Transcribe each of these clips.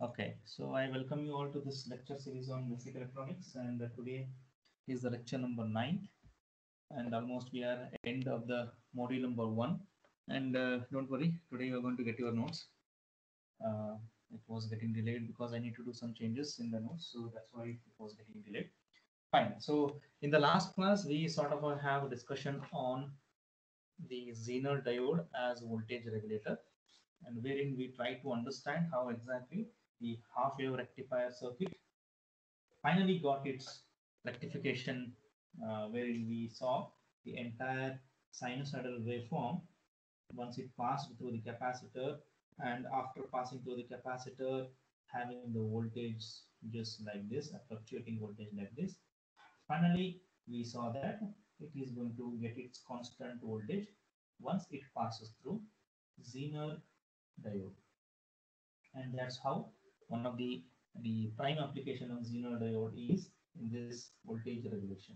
Okay, so I welcome you all to this lecture series on basic electronics, and today is the lecture number 9, and almost we are end of the module number 1. And don't worry, today you are going to get your notes. Uh, it was getting delayed because I need to do some changes in the notes, so that's why it was getting delayed. Fine. So in the last class, we sort of have a discussion on the Zener diode as voltage regulator, and wherein we try to understand how exactly the half wave rectifier circuit finally got its rectification, wherein we saw the entire sinusoidal waveform once it passed through the capacitor, and after passing through the capacitor, having the voltage just like this, a fluctuating voltage like this. Finally, we saw that it is going to get its constant voltage once it passes through Zener diode, and that's how one of the prime application of Zener diode is in this voltage regulation.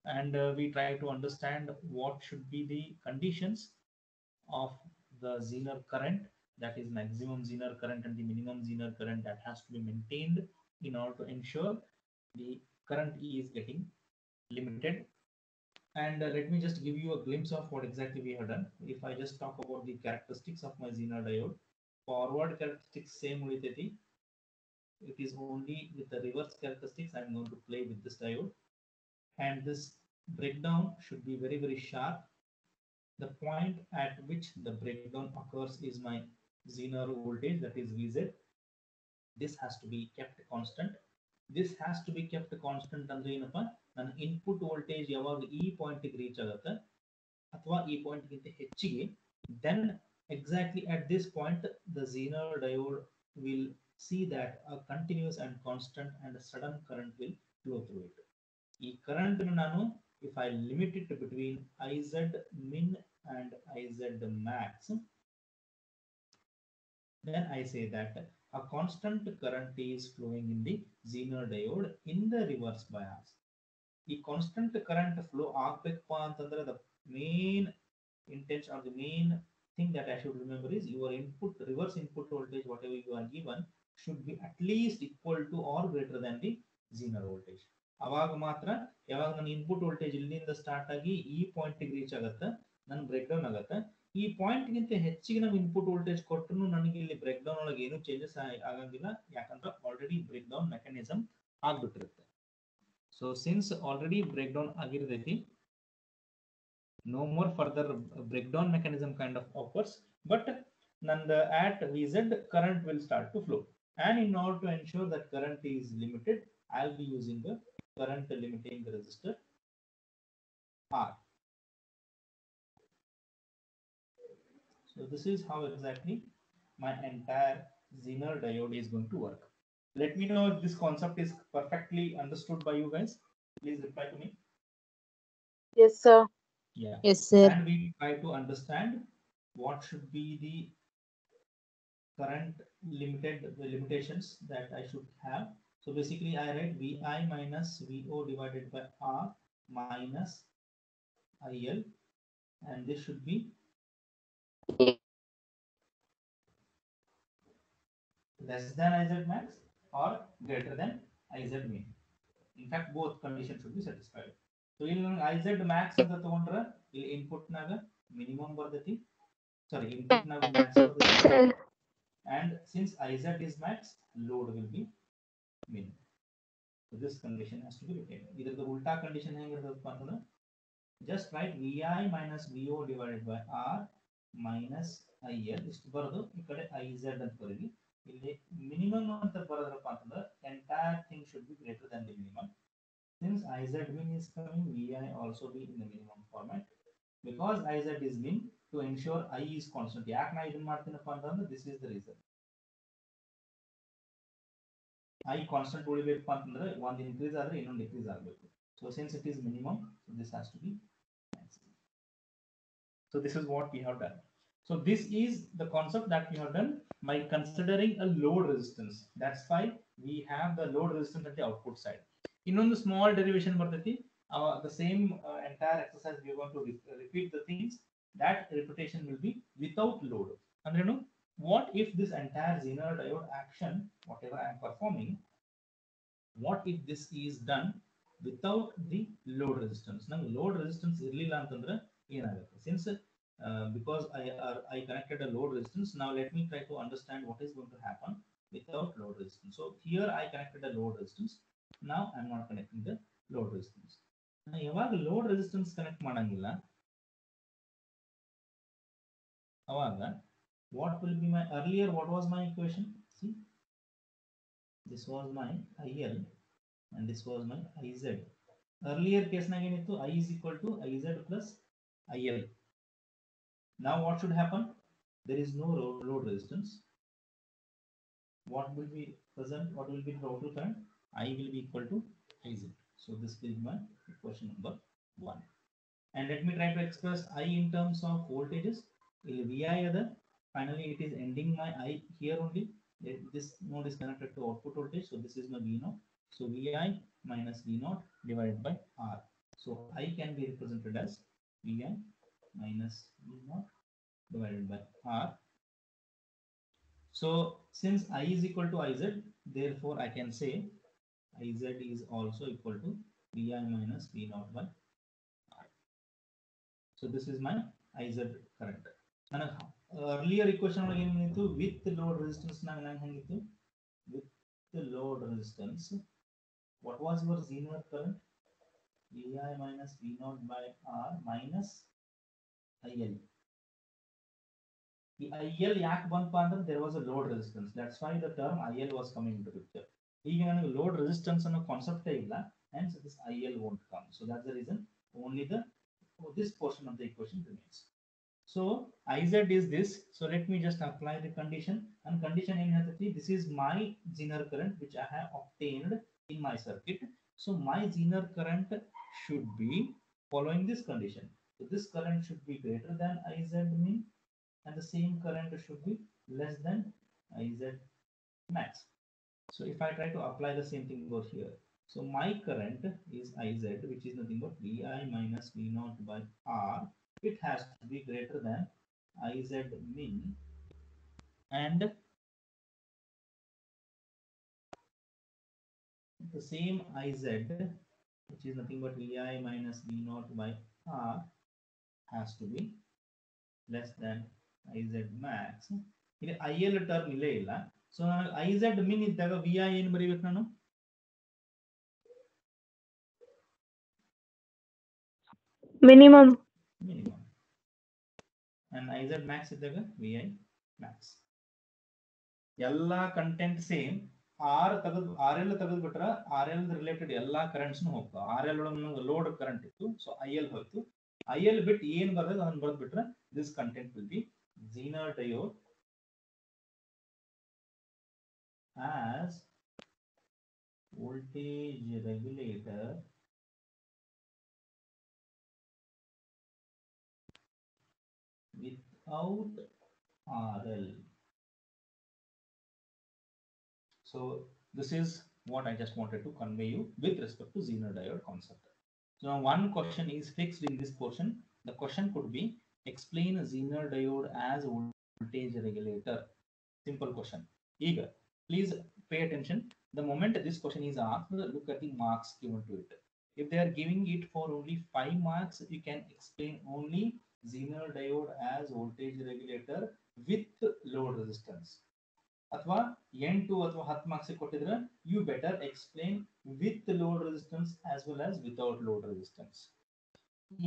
And we try to understand what should be the conditions of the Zener current, that is maximum Zener current and the minimum Zener current that has to be maintained in order to ensure the current is getting limited. And let me just give you a glimpse of what exactly we have done. If I just talk about the characteristics of my Zener diode, forward characteristics same with it. It is only with the reverse characteristics I'm going to play with this diode. And this breakdown should be very sharp. The point at which the breakdown occurs is my Zener voltage, that is Vz. This has to be kept constant. This has to be kept constant ಅಂದ್ರೆ ಏನಪ್ಪ, ನನ್ನ input voltage ಯಾವಾಗ ಈ ಪಾಯಿಂಟ್ಗೆ reach ಆಗುತ್ತೆ ಅಥವಾ ಈ ಪಾಯಿಂಟ್ಗಿಂತ ಹೆಚ್ಚಿಗೆ, then exactly at this point the Zener diode will see that a continuous and constant and a sudden current will flow through it. ಈ current ನಾನು, if I limit it between Iz min and Iz max, then I say that a constant current is flowing in the Zener diode in the reverse bias. ಈ constant current flow ಆಗ್ಬೇಕಪ್ಪ ಅಂತಂದ್ರೆ the main intention or the main thing that I should remember is your input, reverse input voltage, whatever you are given, should be at least equal to or greater than the Zener voltage. ಅವಾಗ ಮಾತ್ರ ಯಾವಾಗ ನನ್ನ input voltage ಇಲ್ಲಿಂದ start ಆಗಿ ಈ ಪಾಯಿಂಟ್ಗೆ reach ಆಗುತ್ತೆ, ನನ್ನ break down ಆಗುತ್ತೆ. ಈ ಪಾಯಿಂಟ್ಗಿಂತ ಹೆಚ್ಚಿಗೆ ನಾವು ಇನ್ಪುಟ್ ವೋಲ್ಟೇಜ್ ಕೊಟ್ಟರು ನನಗೆ ಇಲ್ಲಿ ಬ್ರೇಕ್ ಡೌನ್ ಒಳಗೆ ಏನು ಚೇಂಜಸ್ ಆಗಂಗಿಲ್ಲ, ಯಾಕಂದ್ರೆ ಆಲ್ರೆಡಿ ಬ್ರೇಕ್ ಡೌನ್ ಮೆಕ್ಯಾನಿಸಮ್ ಆಗ್ಬಿಟ್ಟಿರುತ್ತೆ. So since already break down ಆಗಿರ್ತೈತಿ, no more further breakdown mechanism kind of occurs, but nanda at Vz current will start to flow. And in order to ensure that current is limited, I'll be using the current limiting resistor R. So this is how exactly my entire Zener diode is going to work. Let me know if this concept is perfectly understood by you guys. Please reply to me. Yes, sir. Yeah. Yes, sir. And we try to understand what should be the current limitations that I should have. So basically I write Vi minus Vo divided by R minus IL, and this should be less than Iz max or greater than Iz min. In fact, both conditions should be satisfied. So in Iz max ಅಂತ ತಗೊಂಡ್ರೆ ಇಲ್ಲಿ input ನಾಗ minimum ಬರ್ತೈತಿ, ಸಾರಿ input ನಾಗ Max ಬರ್ತೈತಿ, and since Iz is max, load will be min. So this condition has to be retained. Either the ulta condition ಹೆಂಗಿರ್ತದಪ್ಪ ಅಂತಂದ್ರೆ just write Vi minus Vo divided by R minus IL ಇಷ್ಟು ಬರೋದು, ಈ ಕಡೆ Iz ಅಂತ ಬರೀರಿ. ಇಲ್ಲಿ minimum ಅಂತ ಬರೋದ್ರಪ್ಪ ಅಂತಂದ್ರೆ entire thing should be greater than the minimum. Since Iz min is coming, Vi also be in the minimum format. Because Iz is min, to ensure I is constant. ಯಾಕೆ ನಾ ಇದನ್ನ ಮಾಡ್ತೀನಪ್ಪ ಅಂತಂದ್ರೆ this is the reason. I constant ಉಳಿಬೇಕಪ್ಪ ಅಂತಂದ್ರೆ ಒಂದು increase ಆದ್ರೆ ಇನ್ನೊಂದು decrease ಆಗಬೇಕು. So since it is minimum, so this has to be maximum. So this is what we have done. So this is the concept that we have done by considering a load resistance. That's why we have the load resistance at the output side. ಇನ್ನೊಂದು small derivation ಬರ್ತೈತಿ, the same entire exercise we are going to repeat the things. That repetition will be without load. ಅಂದ್ರೇನು, what if this entire Zener diode action, whatever I am performing, what if this is done without the load resistance? Now load resistance irliಲ್ಲ ಅಂತಂದ್ರೆ ಏನಾಗುತ್ತೆ? Since because I connected a load resistance, now let me try to understand what is going to happen without load resistance. So here I connected a load resistance. Now I am not connecting the load resistance. Now ಯಾವಾಗ load resistance connect ಮಾಡಂಗಿಲ್ಲ ಅವಾಗ what will be my earlier, what was my equation? See, this was my IL and this was my IZ. Earlier case nag enittu I is equal to IZ plus IL. Now what should happen? There is no load resistance. What will be present? What will be the total current? I will be equal to IZ. So this is my equation number 1. And let me try to express I in terms of voltages. VI other. Finally, it is ending my I here only. This node is connected to output voltage, so this is my V0. So VI minus V0 divided by R. So I can be represented as VI minus V0 divided by R. So since I is equal to IZ, therefore I can say IZ is also equal to VI minus V0 by R. So this is my IZ current. And earlier equation with load resistance with the load resistance, what was your Zener current? VI minus V0 by R minus IL. The IL yak banpa andre there was a load resistance. That's why the term IL was coming into picture. Even load resistance and concept illa, hence this IL won't come. So that's the reason only this portion of the equation remains. So IZ is this. So let me just apply the condition. And condition in this is my Zener current which I have obtained in my circuit. So my Zener current should be following this condition. So this current should be greater than IZ min, and the same current should be less than IZ max. So if I try to apply the same thing over here, so my current is IZ, which is nothing but VI minus V0 by R. It has to be greater than IZ min, and the same IZ, which is nothing but VI minus V0 by R, has to be less than IZ max. ಇಲ್ಲಿ IL term ಇಲ್ಲೇ ಇಲ್ಲ. So IZ min ಇದ್ದಾಗ VI ಏನು ಬರೀಬೇಕು ನಾನು? minimum. And IZ max ಇದ್ದಾಗ VI max. ಎಲ್ಲ content same. R ತೆಗೆದು RL ತೆಗೆದು ಬಿಟ್ರೆ RL ರಿಲೇಟೆಡ್ ಎಲ್ಲಾ ಕರೆಂಟ್ಸ್ ಹೋಗ್ತಾವ. RL ಒಳಗೆ ಲೋಡ್ ಕರೆಂಟ್ ಇತ್ತು, ಸೊ IL ಹೋಯ್ತು. IL ಬಿಟ್ಟು ಏನು ಬರ್ತದೆ ಅದನ್ನ ಬರೆದು ಬಿಟ್ರೆ this content will be Zener diode as voltage regulator without RL. So this is what I just wanted to convey you with respect to Zener diode concept. So now one question is fixed in this portion. The question could be explain a Zener diode as voltage regulator. Simple question. Eager. Please pay attention. The moment this question is asked, look at the marks given to it. If they are giving it for only 5 marks, you can explain only Zener diode as voltage regulator with load resistance. ಅಥವಾ 8 ಅಥವಾ 10 marks ಕೊಟ್ಟಿದ್ರೆ you better explain with load resistance as well as without load resistance.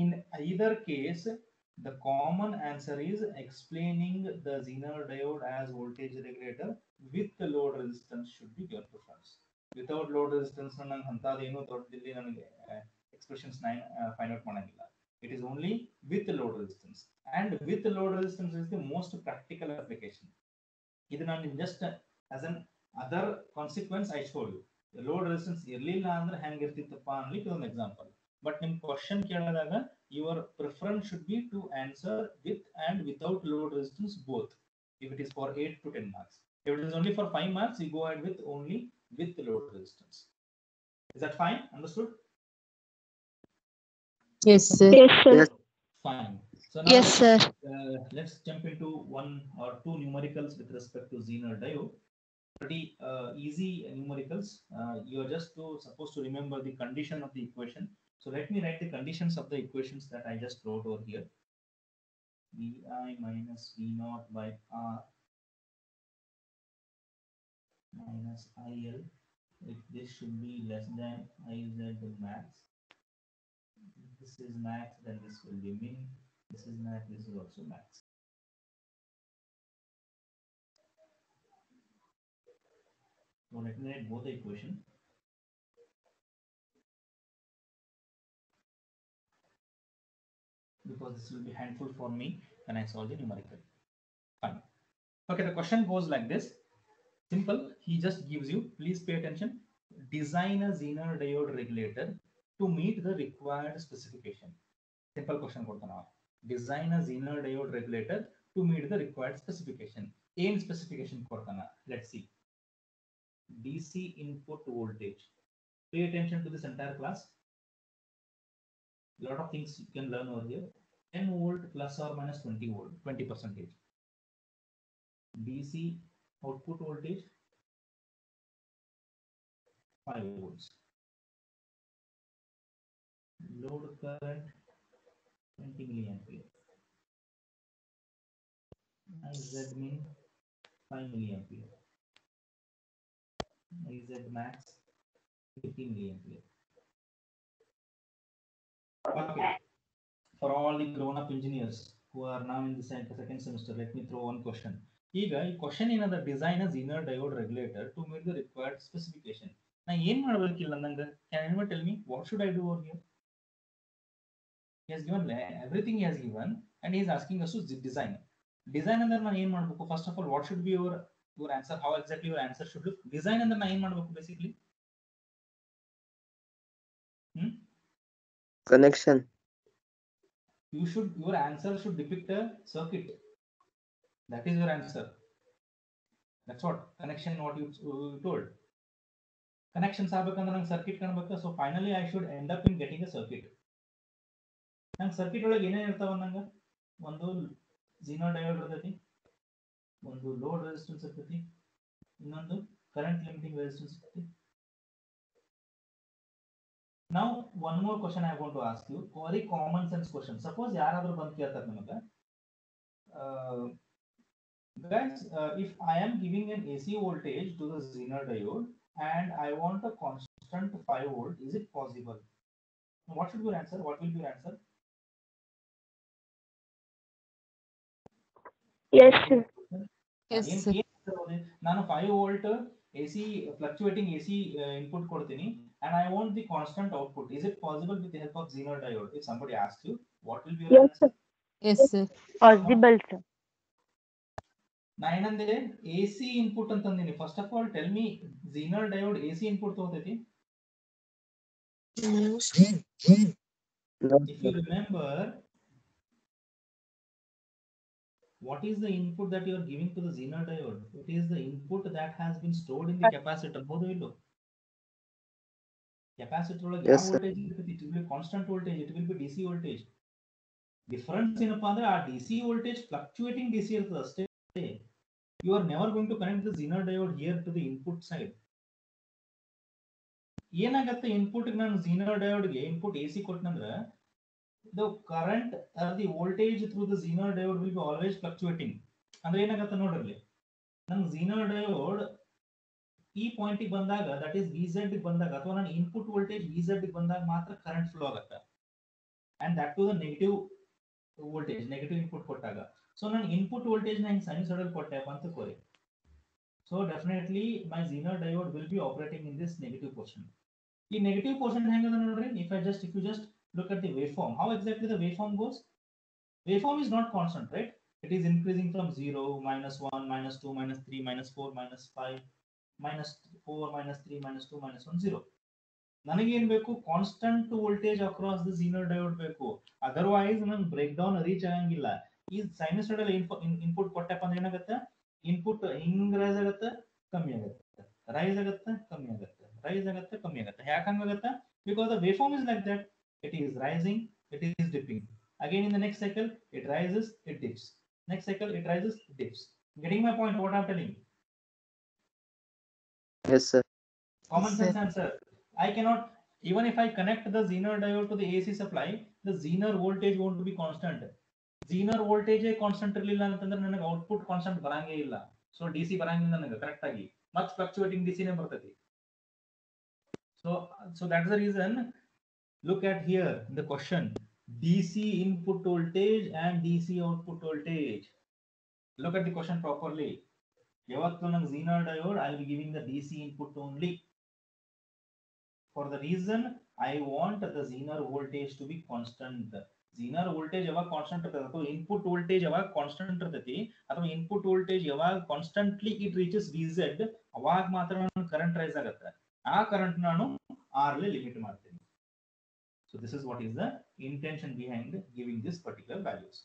In either case, the common answer is explaining the Zener diode as voltage regulator with the load resistance should be your preference. Without load resistance nange antadenu ದೊಡ್ಡದಿಲ್ಲಿ ನನಗೆ expressions find out ಮಾಡಂಗಿಲ್ಲ. It is only with the load resistance, and with the load resistance is the most practical application. ಇದು ನಾನು just as an other consequence I showed you. The load resistance ಇರಲಿಲ್ಲ ಅಂದ್ರೆ ಹೆಂಗಿರ್ತಿತ್ತಪ್ಪ ಅನ್ಲಿಕ್ಕೆ ಒಂದು example. But ನಿಮ್ question ಕೇಳಿದಾಗ your preference should be to answer with and without load resistance both. If it is for 8 to 10 marks. If it is only for 5 marks, you go ahead with only with the load resistance. Is that fine? Understood? Yes, sir. Yes, sir. Yes. Fine. So now Yes, sir. let's jump into one or two numericals with respect to Zener diode. Pretty easy numericals. You are just supposed to remember the condition of the equation. So let me write the conditions of the equations that I just wrote over here. Vi minus V naught by R minus IL. If this should be less than Iz max. If this is max, then this will be min. This is max, this is also max. So let me write both the equation. Because this will be handful for me when I solve the numerical. Fine. Okay, the question goes like this. Simple. He just gives you, please pay attention. Design a Zener diode regulator to meet the required specification. Simple question. Design a Zener diode regulator to meet the required specification. Aim specification. Let's see. DC input voltage. Pay attention to this entire class. A lot of things you can learn over here. 10 volt plus or minus 20 volt, 20%. DC output voltage 5 volts. Load current 20 milliampere. IZ min 5 milliampere. IZ max 50 milliampere. Okay. For all the grown-up engineers who are now in the second semester, let me throw one question. ಈಗ ಈ question ಏನದ design a zener diode regulator to meet the required specification. ನಾ ಏನ್ ಮಾಡಬೇಕಿಲ್ಲ ನಂಗೆ? Can anyone tell me what should I do over here? He has given everything he has given and he is asking us to design. Design ಅಂದ್ರೆ ನಾನು ಏನ್ ಮಾಡಬೇಕು? First of all, what should be your answer? How exactly your answer should look? Design ಅಂದ್ರೆ ನಾನು ಏನ್ ಮಾಡಬೇಕು basically? Connection. Your answer should depict a circuit. That is your answer. That's what connection, what you told. Connections ಆಗ್ಬೇಕಂದ್ರೆ ನಂಗೆ circuit ಕಾಣಬೇಕು. So finally I should end up in getting a circuit. ನಂಗೆ circuit ಒಳಗೆ ಏನೇನು ಇರ್ತಾವ ನಂಗೆ? ಒಂದು Zener diode ಇರ್ತೈತಿ, ಒಂದು ಲೋಡ್ ರೆಸಿಸ್ಟೆನ್ಸ್ ಇರ್ತೈತಿ, ಇನ್ನೊಂದು ಕರೆಂಟ್ ಲಿಮಿಟಿಂಗ್ ರೆಸಿಸ್ಟೆನ್ಸ್ ಇರ್ತೈತಿ. Now one more question I want to ask you, very common sense question. Suppose ಯಾರಾದರೂ ಬಂದು ಕೇಳ್ತಾರೆ ನಮಗೆ, guys, if I am giving an AC voltage to the Zener diode and I want a constant 5 volt, is it possible? What should be your answer? What will be your answer? Yes, sir. Yes, sir. ನಾನು 5 volt AC fluctuating AC input ಕೊಡ್ತೀನಿ and I want the constant output. Is it possible with the help of Zener diode? If somebody asks you, what will be your Yes, answer? sir. Yes, sir. Possible, sir. ನಾ ಏನಂದ್ರೆ AC input ಅಂತಂದಿನಿ. First of all, tell me, Zener diode AC input ತಗೋತೈತಿ? No. If you remember, what is the input that you are giving to the Zener diode? It is the input that has been stored in the capacitor. ಹೌದು ಇಲ್ಲೋ? Capacitor ಒಳಗೆ ಯಾವ voltage ಇರ್ತೈತಿ? It will be constant voltage. It will be DC voltage. Difference ಏನಪ್ಪಾ ಅಂದ್ರೆ ಆ DC voltage fluctuating DC ಇರ್ತದೆ ಅಷ್ಟೇ. You are never going to connect the Zener diode here to the input side. ಏನಾಗತ್ತೆ input ನಾನು Zener diode ಗೆ input AC ಕೊಟ್ಟನಂದ್ರೆ the current or the voltage through the Zener diode will be always fluctuating. ಅಂದ್ರೆ ಏನಾಗತ್ತೆ ನೋಡ್ರಿ, ನನ್ನ Zener diode ಈ point ಗೆ ಬಂದಾಗ, ದಟ್ ಇಸ್ VZ ಗೆ ಬಂದಾಗ, ಅಥವಾ ನನ್ನ ಇನ್ಪುಟ್ ವೋಲ್ಟೇಜ್ VZ ಗೆ ಬಂದಾಗ ಮಾತ್ರ ಕರೆಂಟ್ ಫ್ಲೋ ಆಗುತ್ತೆ, and that to the negative voltage, negative input ಕೊಟ್ಟಾಗ. ಸೊ ನಾನು ಇನ್ಪುಟ್ ವೋಲ್ಟೇಜ್ ನ ಹಿಂಗೆ ಸೈನುಸಾಯ್ಡಲ್ ಕೊಟ್ಟೆಪ್ಪ ಅಂತ ಕೋರಿ, so definitely my Zener diode will be operating in this negative portion. ಈ ನೆಗೆಟಿವ್ ಪೋರ್ಷನ್ ಹೆಂಗದ ನೋಡ್ರಿ, if you just look at the waveform, how exactly the waveform goes? Waveform is not constant, right? It is increasing from 0, minus 1, minus 2, minus 3, minus 4, minus 5, minus 4, minus 3, minus 2, minus 1, 0. ನನಗೆ ಏನು ಬೇಕು? Constant voltage across the Zener diode ಬೇಕು. Otherwise ನನ್ನ break down reach ಆಗಂಗಿಲ್ಲ. ಈ ಸೈನುಸಾಯ್ಡಲ್ input ಕೊಟ್ಟಪ್ಪ ಅಂದ್ರೆ ಏನಾಗುತ್ತೆ? Input ಹಿಂಗ್ ರೈಸ್ ಆಗುತ್ತೆ, ಕಮ್ಮಿ ಆಗುತ್ತೆ, ರೈಸ್ ಆಗುತ್ತೆ, ಕಮ್ಮಿ ಆಗುತ್ತೆ, ರೈಸ್ ಆಗುತ್ತೆ, ಕಮ್ಮಿ ಆಗುತ್ತೆ. ಯಾಕೆ ಹಂಗಾಗುತ್ತೆ? Because the waveform is like that. It is rising, it is dipping. Again in the next cycle, it rises, it dips. Next cycle, it rises, it dips. Getting my point? What I'm telling? Yes, sir. Common Yes, sense sir. answer. I cannot, even if I connect the Zener diode to the AC supply, the Zener voltage won't be constant. Zener voltage constant ಇರಲಿಲ್ಲ ಅಂತಂದ್ರೆ ನನಗೆ output constant ಬರಂಗೇ ಇಲ್ಲ. So DC ಬರಂಗಿಲ್ಲ ನನಗೆ correct ಆಗಿ, ಮತ್ fluctuating ಡಿಸಿನೇ ಬರ್ತೈತಿ. So that's the reason. Look at here the question: DC input voltage and DC output voltage. Look at the question properly. ಯಾವತ್ತು ನಂಗೆ Zener diode, I will be giving the DC input only. For the reason I want the Zener voltage to be constant. Zener voltage ಯಾವಾಗ constant ಇರ್ತದೆ ಅಥವಾ input voltage ಯಾವಾಗ constant ಇರ್ತೈತಿ ಅಥವಾ input voltage ಯಾವಾಗ constantly it reaches VZ ಅವಾಗ ಮಾತ್ರ ನಾನು ಕರೆಂಟ್ ರೈಸ್ ಆಗುತ್ತೆ. ಆ ಕರೆಂಟ್ ನಾನು R ಅಲ್ಲಿ ಲಿಮಿಟ್ ಮಾಡ್ತೀನಿ. So this is what is the intention behind giving this particular values.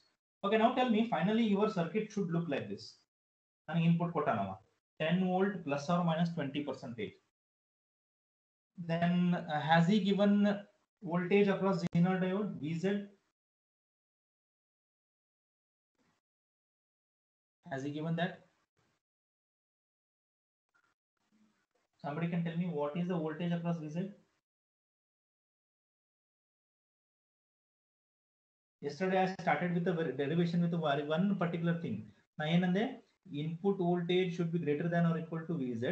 Okay, now tell me, finally your circuit should look like this. ನಾನು input ಕೊಟ್ಟಾನವ 10 volt plus or minus 20%. Then has he given voltage across Zener diode VZ? Has he given that? Somebody can tell me what is the voltage across VZ? Yesterday I started with the derivation with one particular thing. Na enande input voltage should be greater than or equal to VZ,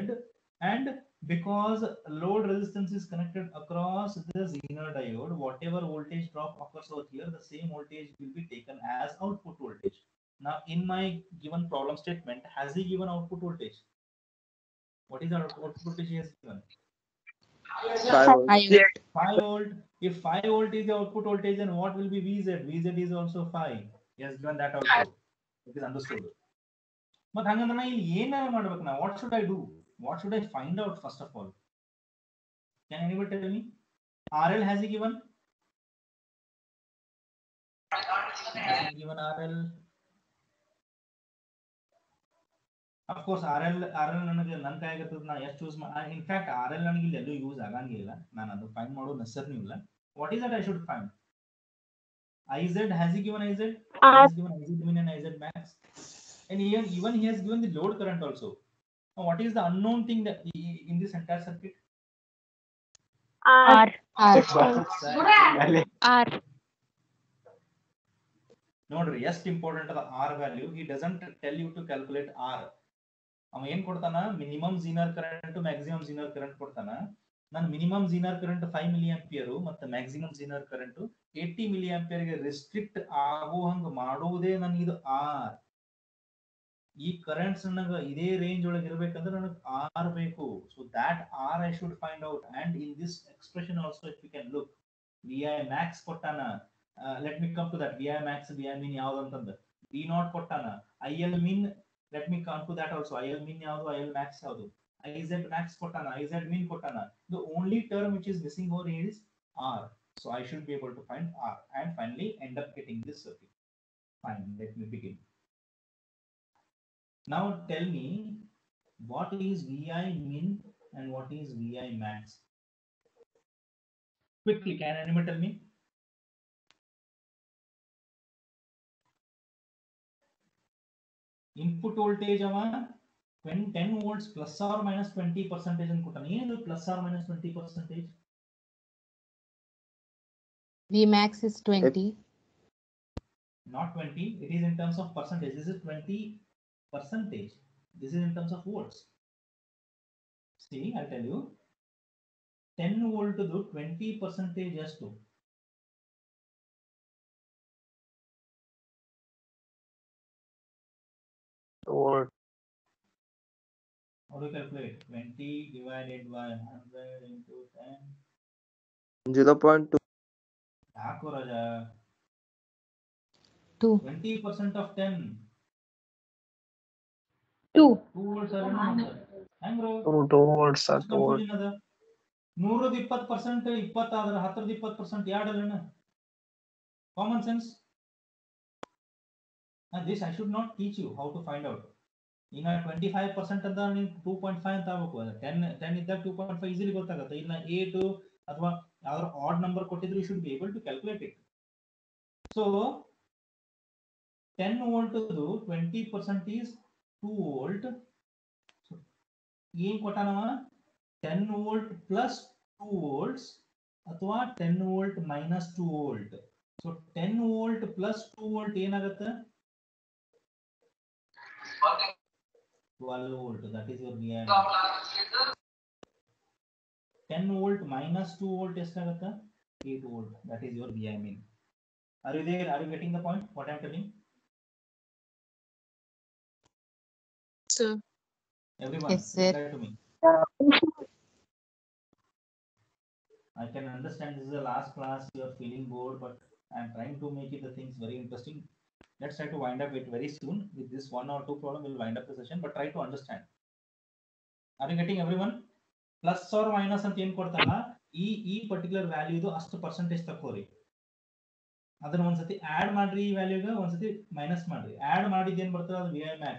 and because load resistance is connected across the Zener diode, whatever voltage drop occurs over here, the same voltage will be taken as output voltage. Now in my given problem statement, has he given output voltage? What is the output voltage he has given? 5 volt. 5 volt. If 5 volt is the output voltage, then what will be VZ? VZ is also 5. He has given that also. It is understood. But hangandana ಇಲ್ಲಿ ಏನಾರ ಮಾಡಬೇಕು ನಾ? What should I do? What should I find out first of all? Can anybody tell me? RL has he given? Has he given RL? Of course RL ನನಗೆ ನನ್ನ ಕೈಯಾಗಿರ್ತದೆ, ನಾ ಎಷ್ಟು use in fact RL ನನಗೆ ಇಲ್ಲಿ ಎಲ್ಲೂ use ಆಗಂಗಿಲ್ಲ, ನಾನು ಅದು ಫೈಂಡ್ ಮಾಡೋ ನೆಸೆಸರಿ ಇಲ್ಲ. What is that I should find? IZ, has he given IZ? He has given IZ min and IZ max, and even he has given the load current also. Now what is the unknown thing that in this entire circuit? R. R. ನೋಡ್ರಿ ಎಷ್ಟು important ಅದ R value. he doesn't tell you to calculate R. ಅವ ಏನ್ ಕೊಡ್ತಾನ, minimum Zener current maximum Zener current ಕೊಡ್ತಾನ. ನಾನು minimum Zener current 5 milli ampere ಮತ್ತೆ maximum Zener current 80 milli ampere ಗೆ ರೆಸ್ಟ್ರಿಕ್ಟ್ ಆಗೋ ಹಂಗ ಮಾಡುವುದೇ ನನಗೆ ಇದು R. ಈ ಕರೆಂಟ್ಸ್ ನನಗೆ ಇದೇ ರೇಂಜ್ ಒಳಗೆ ಇರಬೇಕಂದ್ರೆ ನನಗೆ R ಬೇಕು. So that R I should find out. And in this expression also, if you can look, VI max ಕೊಟ್ಟಾನ. Let me come to that. VI max VI min ಯಾವುದು ಅಂತಂದ್ರೆ V0 ಕೊಟ್ಟಾನ. IL min, let me come to that also. IL min ಯಾವುದು, IL max ಯಾವುದು, IZ max ಕೊಟ್ಟಾನ, IZ min ಕೊಟ್ಟಾನ. The only term which is missing over here is R. So I should be able to find R and finally end up getting this circuit. Fine, let me begin. Now tell me, what is VI min and what is VI max? Quickly, can anyone tell me? Input voltage ಅವ 10 volts plus or minus 20% ಅಂತ ಕೊಟ್ಟಾನ. ಏನು plus or minus 20%? V max is 20. Not 20. It is in terms of percentage. This is 20%. This is in terms of volts. See, I'll tell you. 10 volt to 20% ಎಷ್ಟು? Volt. How do you calculate? 20 divided by 100 into 10. 0.2. ಯಾಕೋ ರಾಜ? 2. 20% of 10. 2. 2 volts ಅಲ್ಲ ಹೆಂಗ್ರು? 2 volts are 2 volt. 100% 20 ಆದ್ರೆ 10 20% ಯಾಡಲ್ಲನ? Common sense. And this I should not teach you how to find out. ಈಗ 25% ಅಂತ ನೀವು 2.5 ಅಂತ ಆಗಬೇಕು. 10 ಇದ್ದಾಗ 2.5 ಈಸಿಲಿ ಗೊತ್ತಾಗುತ್ತೆ. ಇಲ್ಲ 8 ಅಥವಾ ಯಾವ್ದಾದ್ರು ಆಡ್ ನಂಬರ್ ಕೊಟ್ಟಿದ್ರು, you should be able to calculate it. So 10 volt 20% is 2 volt. So ಏನು ಕೊಟ್ಟಾನವ 10 volt plus 2 volts ಅಥವಾ 10 volt minus 2 volt. So 10 volt plus 2 volt ಏನಾಗುತ್ತೆ 12 volt. That is your VI. 10 volt minus 2 volt ಎಷ್ಟಾಗುತ್ತೆ 8 volt. That is your VI min. Are you there? Are you getting the point? What I am telling? Sir. Everyone, Yes, sir. reply to me. I can understand this is the last class. You are feeling bored, but I am trying to make it the things very interesting. Let's try to wind up it very soon. With this 1 or 2 problem, we'll wind up the session. But try to understand. Are you getting everyone? Plus or minus ಅಂತ ಏನು ಕೊಡ್ತಾರಲ್ಲ ಈ particular ವ್ಯಾಲ್ಯೂದು ಅಷ್ಟು percentage ತಕೋರಿ. ಅದನ್ನ ಒಂದ್ಸತಿ add ಮಾಡ್ರಿ ಈ ವ್ಯಾಲ್ಯೂಗೆ ಒಂದ್ಸತಿ ಮೈನಸ್ ಮಾಡ್ರಿ. ಆಡ್ ಮಾಡಿದ ಏನ್ ಬರ್ತದೆ ಅದು VI max,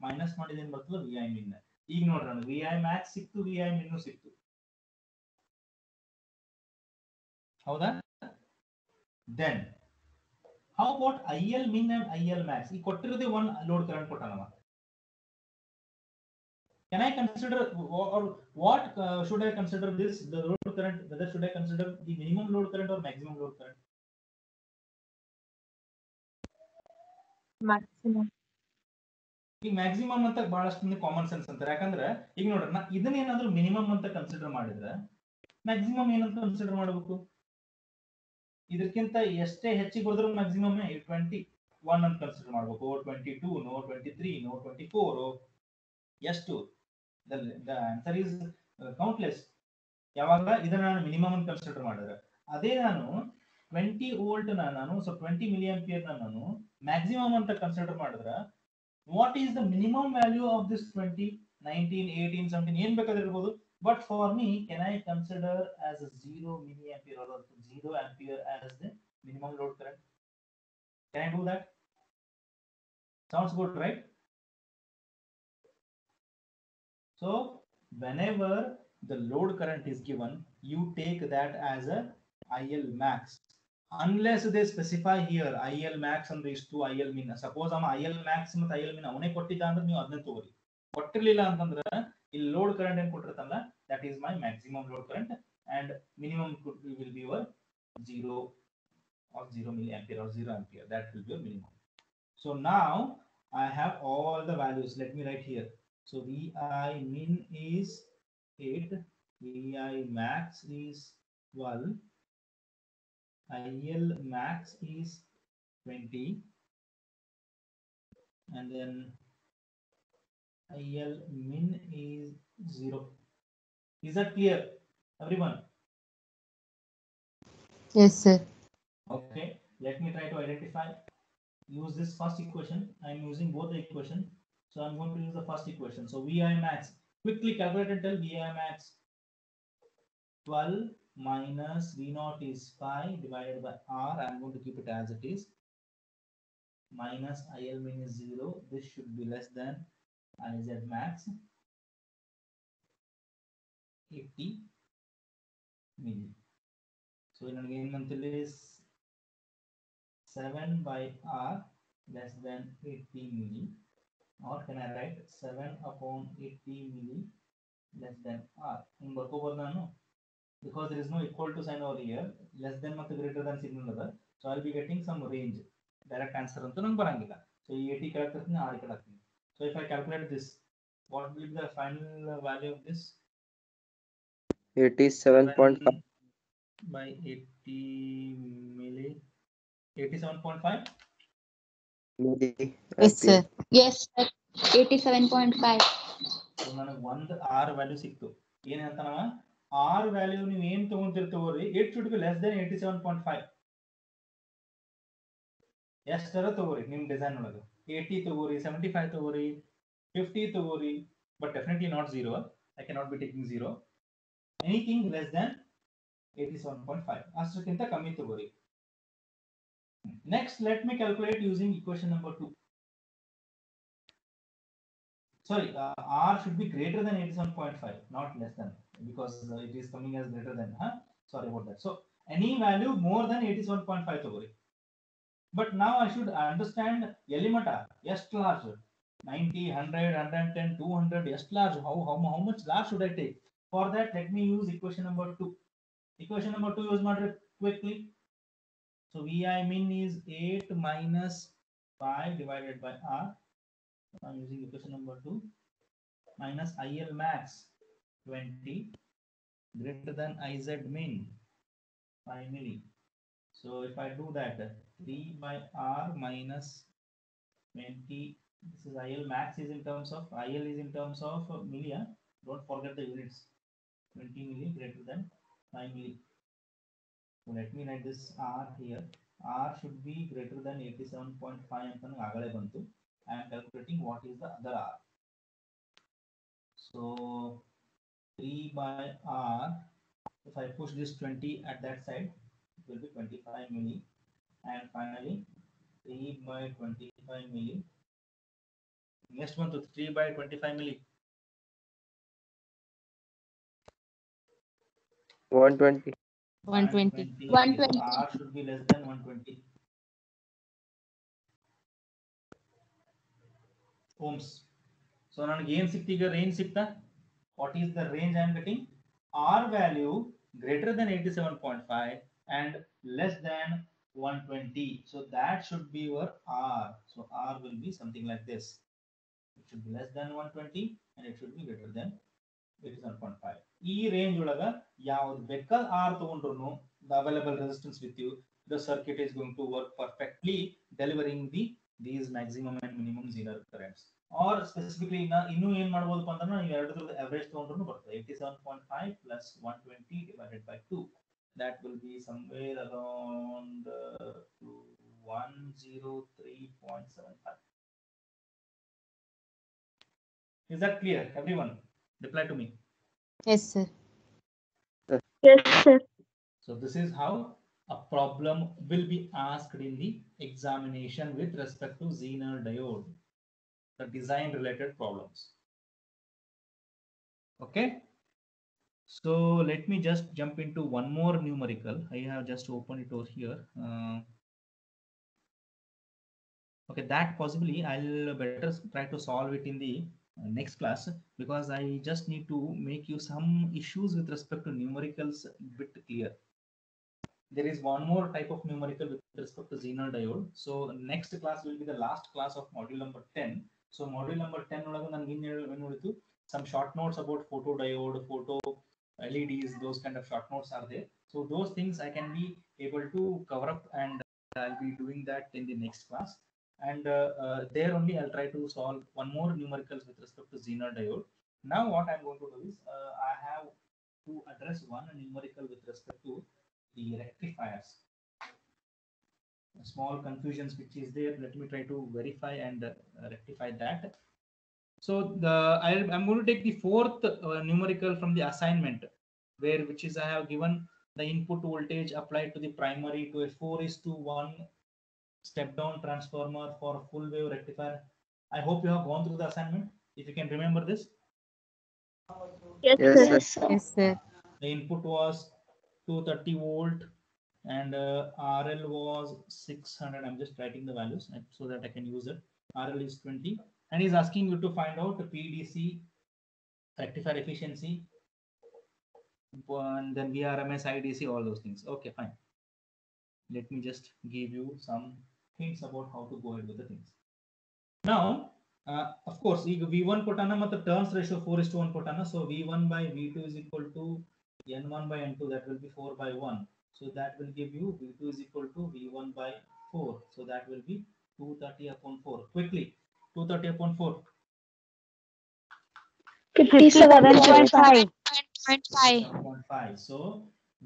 ಮೈನಸ್ ಮಾಡಿದ ಏನ್ ಬರ್ತದೆ VI min. ಈಗ ನೋಡ್ರಿ ನನಗೆ VI max ಸಿಕ್ತು VI min ಸಿಕ್ತು. ಹೌದಾ? Then how about IL min and IL max? ಈ ಕೊಟ್ಟಿರೋದೇ one load current ಕೊಟ್ಟಾನವ. Can I consider or what should I consider this the load current? Whether should I consider the minimum load current or maximum load current? Maximum. ಈ maximum ಅಂತ ಬಹಳಷ್ಟು common sense ಅಂತಾರೆ. ಯಾಕಂದ್ರೆ ಈಗ ನೋಡ್ರಿ ನಾ ಇದನ್ನ ಏನಾದ್ರು ಮಿನಿಮಮ್ ಅಂತ ಕನ್ಸಿಡರ್ ಮಾಡಿದ್ರೆ ಮ್ಯಾಕ್ಸಿಮಮ್ ಏನಂತ ಕನ್ಸಿಡರ್ ಮಾಡಬೇಕು? ಇದಕ್ಕಿಂತ ಎಷ್ಟೇ ಹೆಚ್ಚಿಗೆ ಹೋದ್ರೂ ಮ್ಯಾಕ್ಸಿಮಮ್ 21 ಅಂತ ಕನ್ಸಿಡರ್ ಮಾಡಬೇಕು. 22 ನೋ 23 ನೋ 24 ಎಷ್ಟು? The answer is countless. ಯಾವಾಗ ಇದನ್ನ ನಾನು ಮಿನಿಮಮ್ ಅಂತ ಕನ್ಸಿಡರ್ ಮಾಡಿದ್ರೆ, ಅದೇ ನಾನು 20 ವೋಲ್ಟ್ ನಾನು 20 ಮಿಲಿ ಆಂಪಿಯರ್ ನಾನು ಮ್ಯಾಕ್ಸಿಮಮ್ ಅಂತ ಕನ್ಸಿಡರ್ ಮಾಡಿದ್ರೆ what is the minimum value of this 20, 19, 18, 17 ಏನ್ ಬೇಕಾದ್ರೆ ಇರಬಹುದು. But for me, can I consider as a 0 milliampere or 0 ampere as the minimum load current? Can I do that? Sounds good, right? So whenever the load current is given, you take that as a IL max. Unless they specify here IL max and is to IL min. Suppose am IL max ಮತ್ತು IL min ಅವನೇ ಕೊಟ್ಟಿದ್ದ ಅಂದ್ರೆ ನೀವು ಅದನ್ನ ತಗೋರಿ. ಕೊಟ್ಟಿರಲಿಲ್ಲ ಅಂತಂದ್ರೆ ಇಲ್ಲಿ load current ಏನು ಕೊಟ್ಟಿರ್ತಾನಲ್ಲ that is my maximum load current and minimum will be your 0 or 0 milliampere or 0 ampere. That will be your minimum. So now I have all the values. Let me write here. So VI min is 8, VI max is 12, IL max is 20, and then IL min is 0. Is that clear, everyone? Yes, sir. Okay, let me try to identify. Use this first equation. I am using both the equation, so I am going to use the first equation. So VI max, quickly calculate and tell VI max. 12 minus V naught is 5 divided by R. I am going to keep it as it is. Minus IL min is 0. This should be less than IZ max 80 milli. So in again is 7 by R less than 80 milli, or can I write 7 upon 80 milli less than R? In no, because there is no equal to sign over here. Less than ಮತ್ತು greater than signal other, so I'll be getting some range. Direct answer ಅಂತೂ ನಂಗೆ ಬರಂಗಿಲ್ಲ. So 80 ಕಡೆ ಹಾಕ್ತೀನಿ, R ಕಡೆ ಹಾಕ್ತೀನಿ. So if I calculate this, what will be the final value of this? 87.5 by 80 milli, 87.5. Yes, sir. Yes, sir. 87.5. So ನನಗೆ ಒಂದು R value ಸಿಕ್ತು. ಏನು ಹೇಳ್ತಾನವ? R ವ್ಯಾಲ್ಯೂ ನೀವು ಏನು ತಗೊಂತಿರ್ತೀವ್ರಿ, it should be less than 87.5. ಎಷ್ಟರ ತಗೋರಿ ನಿಮ್ಮ ಡಿಸೈನ್ ಒಳಗೆ. 80 ತಗೋರಿ, 75 ತಗೋರಿ, 50 ತಗೋರಿ, but definitely not 0. I cannot be taking 0. Anything less than 87.5. ಅಷ್ಟಕ್ಕಿಂತ ಕಮ್ಮಿ ತಗೋರಿ. Next, let me calculate using equation number 2. Sorry, R should be greater than 87.5, not less than, because it is coming as greater than. Sorry about that. So any value more than 87.5 ತಗೋರಿ. But now I should understand element ಎಷ್ಟು large 90, 100, 110, 200 ಎಷ್ಟು large, how much large should I take? For that, let me use equation number 2. Equation number 2 use ಮಾಡ್ರೆ quickly. So VI min is 8 minus 5 divided by R. So I'm using equation number 2 minus IL max 20 greater than IZ min 5 milli. So if I do that, 3 by R minus 20, this is IL max is in terms of, IL is in terms of milli. Don't forget the units. 20 milli greater than 5 milli. So let me write this R here. R should be greater than 87.5 ಅಂತ ಆಗಲೇ ಬಂತು. I am calculating what is the other R. So 3 by R, if I push this 20 at that side, it will be 25 milli. And finally 3 by 25 milli. Next one to 3 by 25 milli. 120. 120. 120. So R should be less than 120 ohms. So ನನಗೆ ಏನು ಸಿಕ್ತು ಈಗ range ಸಿಕ್ತಾ? What is the range I am getting? R value greater than 87.5 and less than 120. So that should be your R. So R will be something like this. It should be less than 120 and it should be greater than 87.5. ಈ range ಒಳಗ ಯಾವ್ದು ಬೇಕಾದ R ತಗೊಂಡ್ರು the available resistance with you, the circuit is going to work perfectly, delivering these maximum and minimum zener currents. Or specifically ಇನ್ನು ಏನ್ ಮಾಡಬಹುದಪ್ಪ ಅಂದ್ರೆ ನೀವು ಎರಡರದ್ದು average ತಗೊಂಡ್ರು ಬರ್ತದೆ. 87.5 plus 120 divided by 2, that will be somewhere around 103.75. Is that clear, everyone? Reply to me. Yes, sir. Yes, sir. So this is how a problem will be asked in the examination with respect to Zener diode, the design related problems. Okay. So let me just jump into one more numerical. I have just opened it over here. Okay, that possibly I'll better try to solve it in the next class, because I just need to make you some issues with respect to numericals bit clear. There is one more type of numerical with respect to Zener diode. So next class will be the last class of module number 10. So module number 10 ಒಳಗೆ ನನಗೆ ಏನು ಹೇಳಿತು, some short notes about photodiode, photo LEDs, those kind of short notes are there. So those things I can be able to cover up, and I'll be doing that in the next class. And there only I'll try to solve one more numericals with respect to Zener diode. Now what I'm going to do is I have to address one numerical with respect to the rectifiers. Small confusions which is there, let me try to verify and rectify that. So I'm going to take the fourth numerical from the assignment, which is I have given the input voltage applied to the primary to a 4:1 step down transformer for a full wave rectifier. I hope you have gone through the assignment. If you can remember this. Yes, Yes, sir. sir. Yes, sir. The input was 230 volt and RL was 600. I'm just writing the values so that I can use it. RL is 20, and he's asking you to find out the PDC rectifier efficiency, and then VRMS, IDC, all those things. Okay, fine. Let me just give you some hints about how to go ahead with the things. Now, of course, ಈಗ V1 ಕೊಟ್ಟಾನ ಮತ್ತು turns ratio 4:1 ಕೊಟ್ಟಾನ. So V1 by V2 is equal to N1 by N2. That will be 4 by 1. So that will give you V2 is equal to V1 by 4. So that will be 230 upon 4. Quickly, 230 upon 4. 57.5. 57.5. So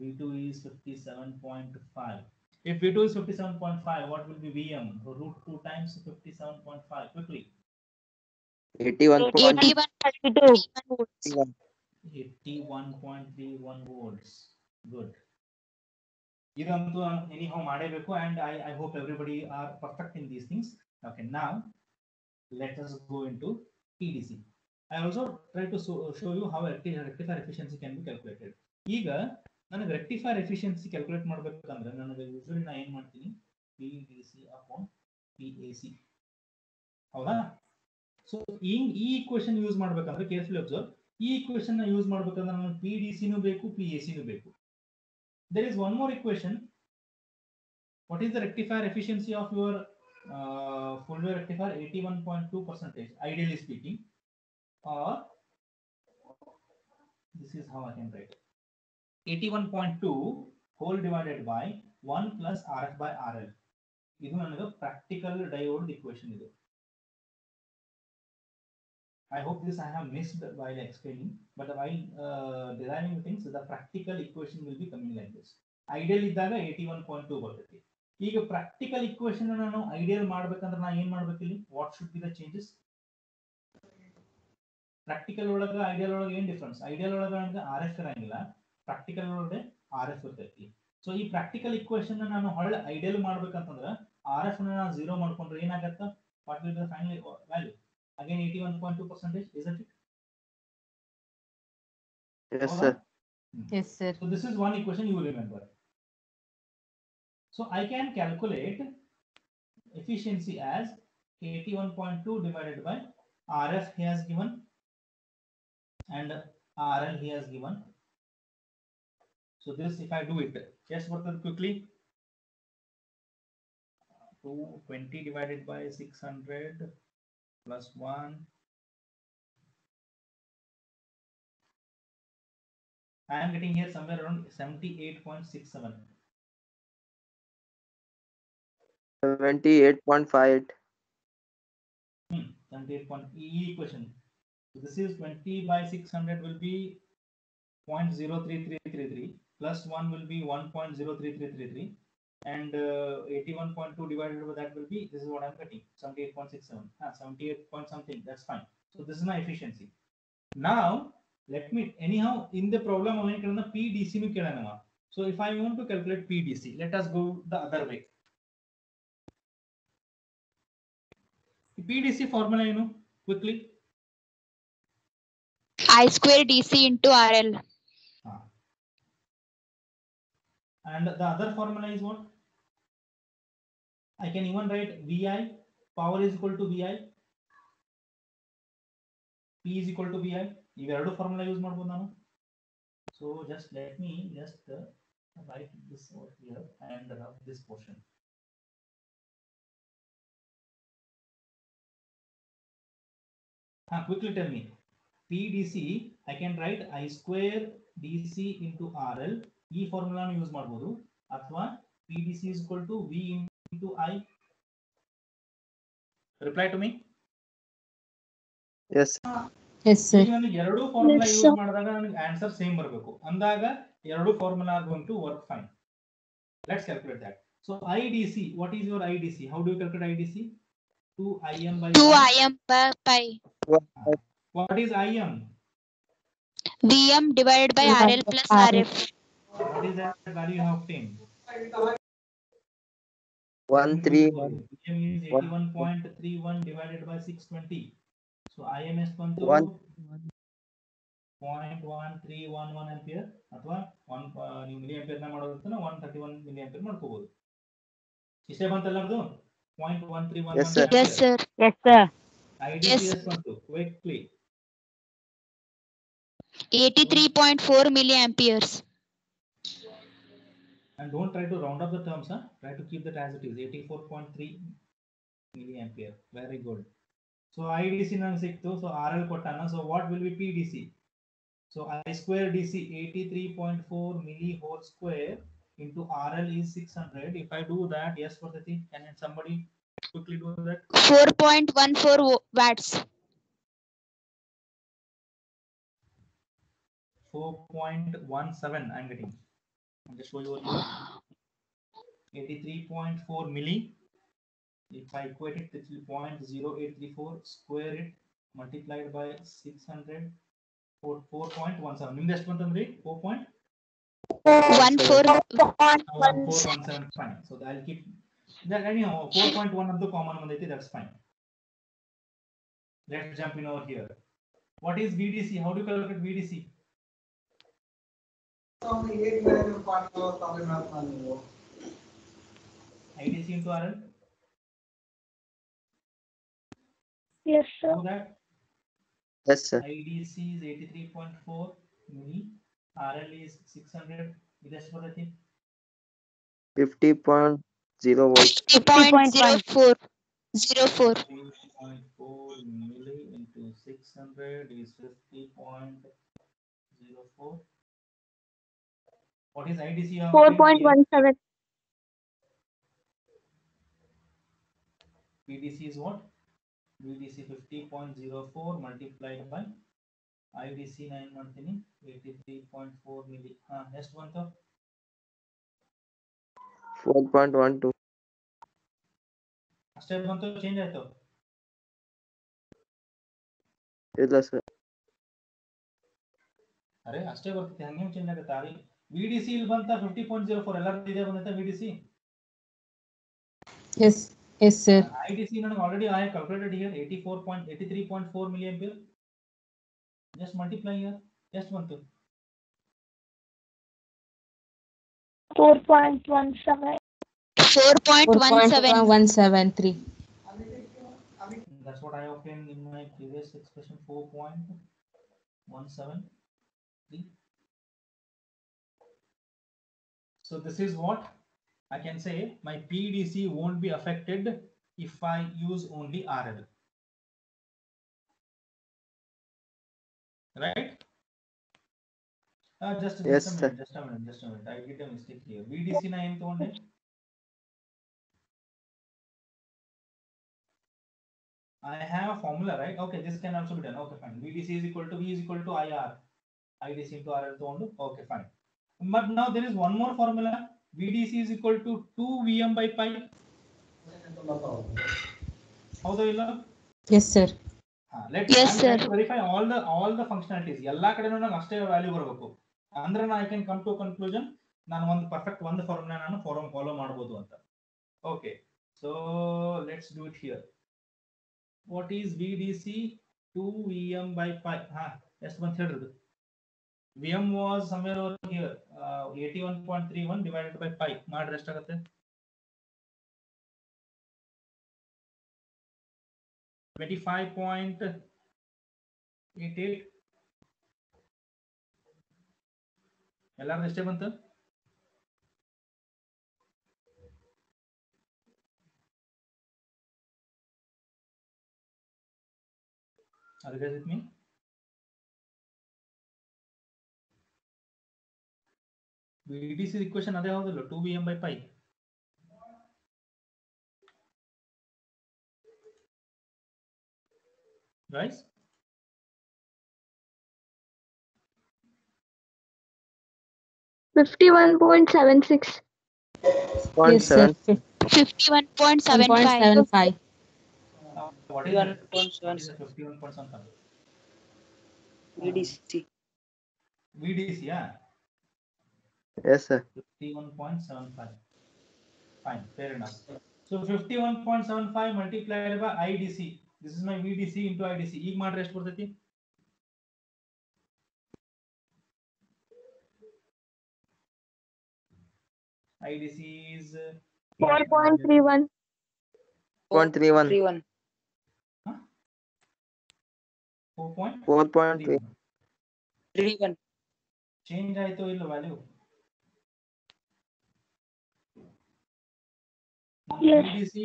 V2 is 57.5. If V2 is 57.5, what will be VM? Root 2 times 57.5. Quickly. 81.31 volts. Good. ಇದಂತೂ anyhow ಮಾಡಬೇಕು, and I hope everybody are perfect in these things. Okay, now let us go into PDC. I also try to show you how rectifier efficiency can be calculated. ಈಗ ನನಗೆ rectifier efficiency calculate ಮಾಡಬೇಕಂದ್ರೆ ನನಗೆ usually ನಾನು ಏನು ಮಾಡ್ತೀನಿ, PDC upon PAC. ಹೌದಾ? So ಈ equation use ಮಾಡ್ಬೇಕಂದ್ರೆ ಕೇರ್ಫುಲಿ ಅಬ್ಸರ್ವ್, ಈ ಈಕ್ವೇಶನ್ ನ ಯೂಸ್ ಮಾಡ್ಬೇಕಂದ್ರೆ ನಮಗೆ PDC ನೂ ಬೇಕು, PAC ನೂ ಬೇಕು. There is one more equation. What is the rectifier efficiency of your full wave rectifier? 81.2%, ideally speaking. Or this is how I can write 81.2 whole divided by 1 plus RF by RL. ಇದು ನನಗೆ practical diode equation ಇದು. I hope this I have missed while explaining, but while deriving things, the practical equation will be coming like this. Ideal ಇದ್ದಾಗ 81.2 ಬರ್ತೈತಿ. ಈಗ practical equation ನಾನು ideal ಮಾಡಬೇಕಂದ್ರೆ ನಾನು ಏನು ಮಾಡಬೇಕು ಇಲ್ಲಿ? What should be the changes? Practical ಒಳಗ ideal ಒಳಗ ಏನು ಡಿಫರೆನ್ಸ್? Ideal ಒಳಗ ನನಗೆ RF ಇರಂಗಿಲ್ಲ, practical ಒಳಗೆ RF ಇರ್ತೈತಿ. ಸೊ ಈ practical equation ನಾನು ಹೊಳ್ಳ ideal ಮಾಡಬೇಕಂತಂದ್ರೆ RF ನ ನಾನು 0 ಮಾಡ್ಕೊಂಡ್ರೆ ಏನಾಗುತ್ತೆ? What will be the final value? Again 81.2%, isn't it? Yes, sir. Yes, sir. So this is one equation you will remember. So I can calculate efficiency as 81.2 divided by RF he has given and RL he has given. So this, if I do it, just work it quickly. 220 divided by 600 plus 1. I am getting here somewhere around 78.67. 78.58. 78. Equation. So this is 20 by 600 will be 0.03333 plus 1 will be 1.03333 and 81.2 divided by that will be, this is what I'm getting, 78.67. 78 point something, that's fine. So this is my efficiency. Now let me, anyhow in the problem PDC nu kelana. So if I want to calculate PDC, let us go the other way. PDC formula you know quickly. I square DC into RL. And the other formula is what? I can even write VI, power is equal to VI, P is equal to VI. Iveredu formula use ಮಾಡಬಹುದು ನಾನು. So just let me just write this over here and rub this portion. Quickly tell me. PDC, I can write I square DC into RL. ಈ formula use ಮಾಡಬಹುದು ಅಥವಾ PDC is equal to V into I. Reply to me. Yes. Yes, sir. ಈಗ ನಾನು ಎರಡು formula use ಮಾಡಿದಾಗ ನನಗೆ answer same ಬರಬೇಕು ಅಂದಾಗ ಎರಡು formula are going to work fine. Let's calculate that. So IDC, what is your IDC? How do you calculate IDC? 2 IM by 2 IM by pi. What is IM? VM divided by RL plus RF. What is that value you have obtained? 131. IM is 81.31 divided by 620. So IM is 0.1311 ampere ಅಥವಾ 1 ನೀವು milli ampere ನ ಮಾಡೋದಂತ 131 milli ampere ಮಾಡ್ಕೋಬಹುದು. ಇಷ್ಟೇ ಬಂತಲ್ಲ ಅದು 0.1311. Yes, sir. Yes, sir. Yes, sir. IDC Yes. is ಬಂತು quickly 83.4 milliamperes. and don't try to round up the terms, try to keep that as it is. 84.3 milliampere. Very good. So IDC ನಂಗೆ ಸಿಕ್ತು. So RL ಕೊಟ್ಟಾನ. So what will be PDC? So I square DC 83.4 milli whole square into RL is 600. If I do that, yes, what the thing? Can somebody quickly do that? 4.14 watts. 4.17 I'm getting. I'll just show you over here. 83.4 milli. If I equate it, it will 0.0834, square it, multiplied by 600, 4.17. ನಿಮ್ದು ಎಷ್ಟು ಬಂತಂದ್ರಿ? 4.17. Fine. So I'll keep that. Anyhow, 4.1 of the common ಬಂದೈತಿ, that's fine. Let's jump in over here. What is VDC? How do you calculate VDC? IDC IDC into RL? Yes, sir. Know that Yes, sir. IDC is 83.4 milli, RL is 600. Just for the thing. 50.0 volt. 50.04. 04. 3.4 milli into 600 is 50.04. What is IDC? 4.17. VDC is what? VDC 50.04 multiplied by IDC 9 ಮಾಡ್ತೀನಿ 83.4 milli. Next one to 4.12. ಅಷ್ಟೇ ಬಂತು change ಆಯ್ತು ಇಲ್ಲ sir. ಅರೆ ಅಷ್ಟೇ ಬರ್ತೈತೆ ಹಂಗೆ change ಆಗುತ್ತೆ ಅಲ್ಲಿ VDC ಇಲ್ಲಿ ಬಂತ 50.04 ಎಲ್ಲರೂ ಇದೆ ಬಂದೈತೆ VDC. Yes. Yes, sir. IDC ನನಗೆ already I have calculated here 83.4 milliampere. Just multiply here. Just ಬಂತು 4.17. 4.17. 4.173. That's what I obtained in my previous expression 4.173. So this is what I can say. My PDC won't be affected if I use only RL. Right? Just a minute. I did a mistake here. VDC na em ತಗೊಂಡೆ I have a formula, right? Okay, this can also be done. Okay, fine. VDC is equal to V is equal to IR. IDC into RL ತಗೊಂಡು okay, fine. But now there is one more formula. VDC is equal to 2 VM by pi. How do you learn? Yes, sir. Let's Yes, sir. verify all the functionalities. ಎಲ್ಲ ಕಡೆನೂ ನನಗೆ ಅಷ್ಟೇ value ಬರಬೇಕು ಅಂದ್ರೆ I can come to a conclusion ನಾನು ಒಂದು perfect ಒಂದು formula ನಾನು ಫಾಲೋ ಮಾಡಬಹುದು ಅಂತ. Okay, so let's do it here. What is VDC? 2 VM by pi. ಎಷ್ಟು ಬಂತ ಹೇಳಿದ್ರು? VM was somewhere over here 81.31 divided by pi. ಮಾಡಿದ್ರೆ ಎಷ್ಟಾಗುತ್ತೆ? 25.88. ಎಲ್ಲಾರ್ದು ಎಷ್ಟೇ ಬಂತು? Are you guys with me? VDC equation ಅದೇ ಹೌದಲ್ಲ 2 VM by pi. Guys? $51.76. Yes, sir. 51.75. 51.75. What is that? What is the 51.75? VDC. VDC, yeah. Yes, sir. 51.75. Fine, fair enough. So 51.75 multiplied by IDC. This is my VDC into IDC. ಈಗ ಮಾಡ್ರೆ ಎಷ್ಟು ಬರ್ತೈತಿ? IDC is 4.31. 4.31. 4.3. 4.31. Change ಆಯ್ತು ಇಲ್ಲ value? Yes. VDC